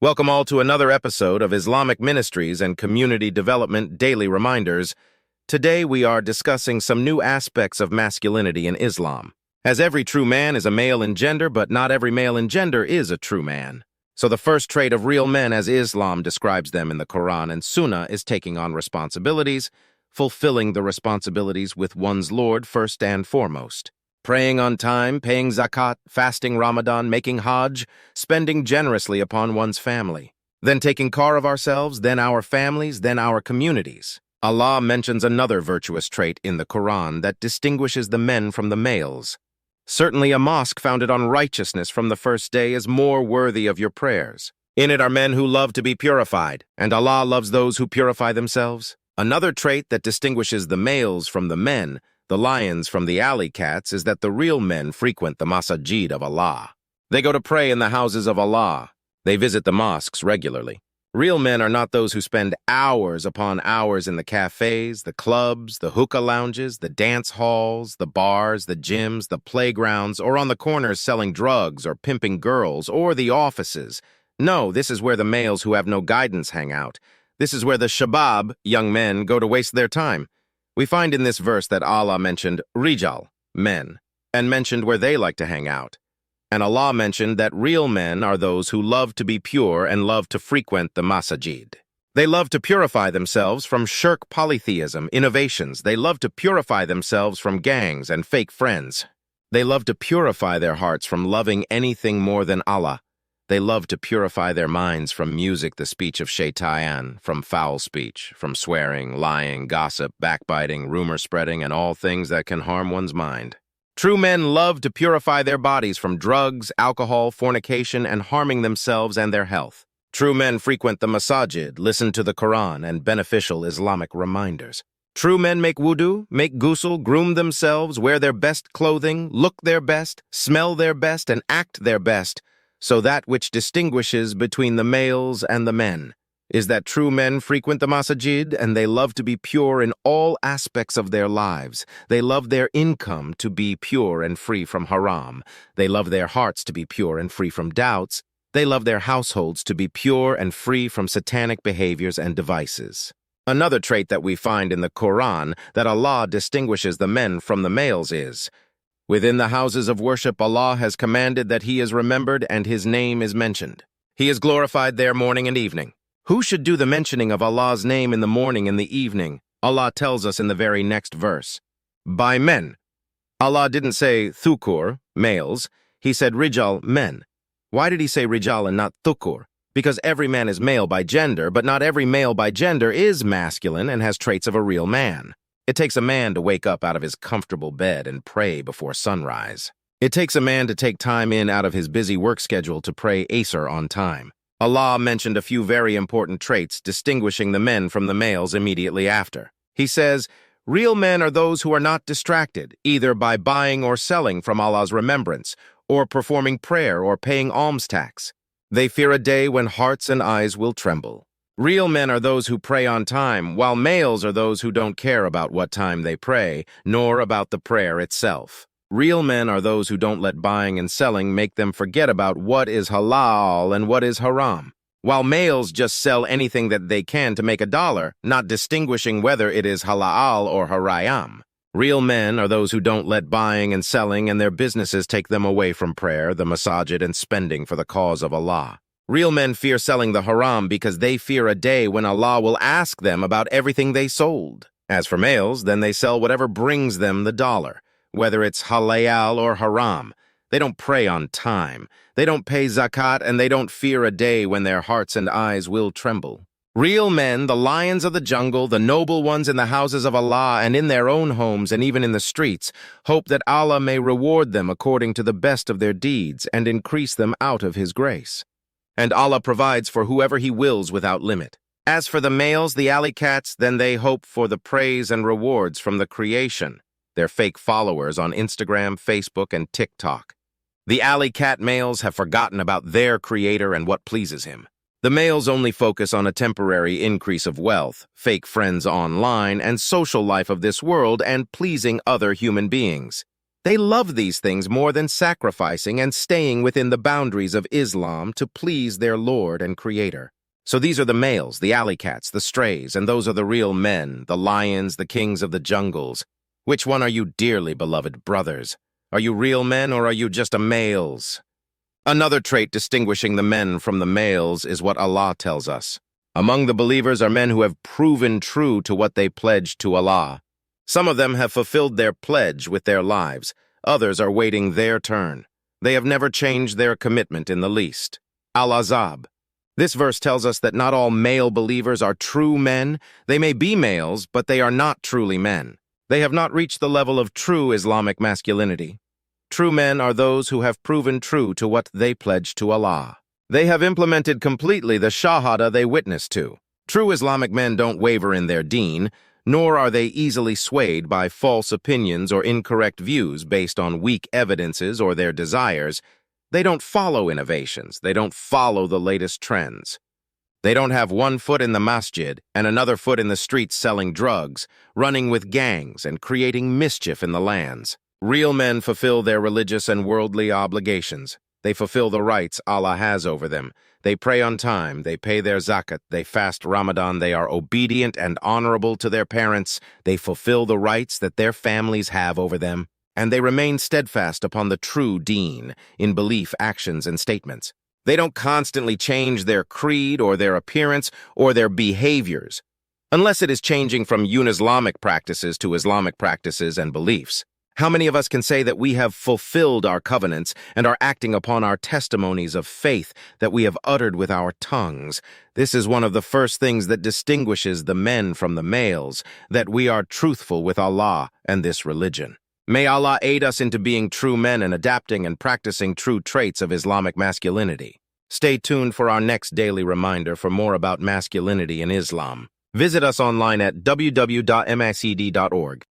Welcome all to another episode of Islamic Ministries and Community Development Daily Reminders. Today we are discussing some new aspects of masculinity in Islam. As every true man is a male in gender, but not every male in gender is a true man. So the first trait of real men as Islam describes them in the Quran and Sunnah is taking on responsibilities, fulfilling the responsibilities with one's Lord first and foremost. Praying on time, paying zakat, fasting Ramadan, making hajj, spending generously upon one's family. Then taking care of ourselves, then our families, then our communities. Allah mentions another virtuous trait in the Quran that distinguishes the men from the males. Certainly a mosque founded on righteousness from the first day is more worthy of your prayers. In it are men who love to be purified, and Allah loves those who purify themselves. Another trait that distinguishes the males from the men, the lions from the alley cats, is that the real men frequent the masajid of Allah. They go to pray in the houses of Allah. They visit the mosques regularly. Real men are not those who spend hours upon hours in the cafes, the clubs, the hookah lounges, the dance halls, the bars, the gyms, the playgrounds, or on the corners selling drugs or pimping girls, or the offices. No, this is where the males who have no guidance hang out. This is where the shabab, young men, go to waste their time. We find in this verse that Allah mentioned rijal, men, and mentioned where they like to hang out. And Allah mentioned that real men are those who love to be pure and love to frequent the masajid. They love to purify themselves from shirk, polytheism, innovations. They love to purify themselves from gangs and fake friends. They love to purify their hearts from loving anything more than Allah. They love to purify their minds from music, the speech of shaitan, from foul speech, from swearing, lying, gossip, backbiting, rumor spreading, and all things that can harm one's mind. True men love to purify their bodies from drugs, alcohol, fornication, and harming themselves and their health. True men frequent the masajid, listen to the Quran and beneficial Islamic reminders. True men make wudu, make ghusl, groom themselves, wear their best clothing, look their best, smell their best, and act their best. So that which distinguishes between the males and the men is that true men frequent the masajid and they love to be pure in all aspects of their lives. They love their income to be pure and free from haram. They love their hearts to be pure and free from doubts. They love their households to be pure and free from satanic behaviors and devices. Another trait that we find in the Quran that Allah distinguishes the men from the males is, within the houses of worship, Allah has commanded that He is remembered and His name is mentioned. He is glorified there morning and evening. Who should do the mentioning of Allah's name in the morning and the evening? Allah tells us in the very next verse. By men. Allah didn't say thukur, males. He said rijal, men. Why did He say rijal and not thukur? Because every man is male by gender, but not every male by gender is masculine and has traits of a real man. It takes a man to wake up out of his comfortable bed and pray before sunrise. It takes a man to take time in out of his busy work schedule to pray Asr on time. Allah mentioned a few very important traits distinguishing the men from the males immediately after. He says, real men are those who are not distracted, either by buying or selling from Allah's remembrance, or performing prayer or paying alms tax. They fear a day when hearts and eyes will tremble. Real men are those who pray on time, while males are those who don't care about what time they pray, nor about the prayer itself. Real men are those who don't let buying and selling make them forget about what is halal and what is haram. While males just sell anything that they can to make $1, not distinguishing whether it is halal or haram. Real men are those who don't let buying and selling and their businesses take them away from prayer, the masajid, and spending for the cause of Allah. Real men fear selling the haram because they fear a day when Allah will ask them about everything they sold. As for males, then they sell whatever brings them the dollar, whether it's halal or haram. They don't pray on time. They don't pay zakat, and they don't fear a day when their hearts and eyes will tremble. Real men, the lions of the jungle, the noble ones in the houses of Allah and in their own homes and even in the streets, hope that Allah may reward them according to the best of their deeds and increase them out of His grace. And Allah provides for whoever He wills without limit. As for the males, the alley cats, then they hope for the praise and rewards from the creation, their fake followers on Instagram, Facebook, and TikTok. The alley cat males have forgotten about their creator and what pleases Him. The males only focus on a temporary increase of wealth, fake friends online, and social life of this world and pleasing other human beings. They love these things more than sacrificing and staying within the boundaries of Islam to please their Lord and Creator. So these are the males, the alley cats, the strays, and those are the real men, the lions, the kings of the jungles. Which one are you, dearly beloved brothers? Are you real men or are you just a males? Another trait distinguishing the men from the males is what Allah tells us. Among the believers are men who have proven true to what they pledged to Allah. Some of them have fulfilled their pledge with their lives. Others are waiting their turn. They have never changed their commitment in the least. Al-Azab. This verse tells us that not all male believers are true men. They may be males, but they are not truly men. They have not reached the level of true Islamic masculinity. True men are those who have proven true to what they pledged to Allah. They have implemented completely the shahada they witnessed to. True Islamic men don't waver in their deen, nor are they easily swayed by false opinions or incorrect views based on weak evidences or their desires. They don't follow innovations. They don't follow the latest trends. They don't have one foot in the masjid and another foot in the streets selling drugs, running with gangs, and creating mischief in the lands. Real men fulfill their religious and worldly obligations. They fulfill the rights Allah has over them. They pray on time, they pay their zakat, they fast Ramadan, they are obedient and honorable to their parents, they fulfill the rights that their families have over them, and they remain steadfast upon the true deen in belief, actions, and statements. They don't constantly change their creed or their appearance or their behaviors, unless it is changing from un-Islamic practices to Islamic practices and beliefs. How many of us can say that we have fulfilled our covenants and are acting upon our testimonies of faith that we have uttered with our tongues? This is one of the first things that distinguishes the men from the males, that we are truthful with Allah and this religion. May Allah aid us into being true men and adapting and practicing true traits of Islamic masculinity. Stay tuned for our next daily reminder for more about masculinity in Islam. Visit us online at www.mascd.org.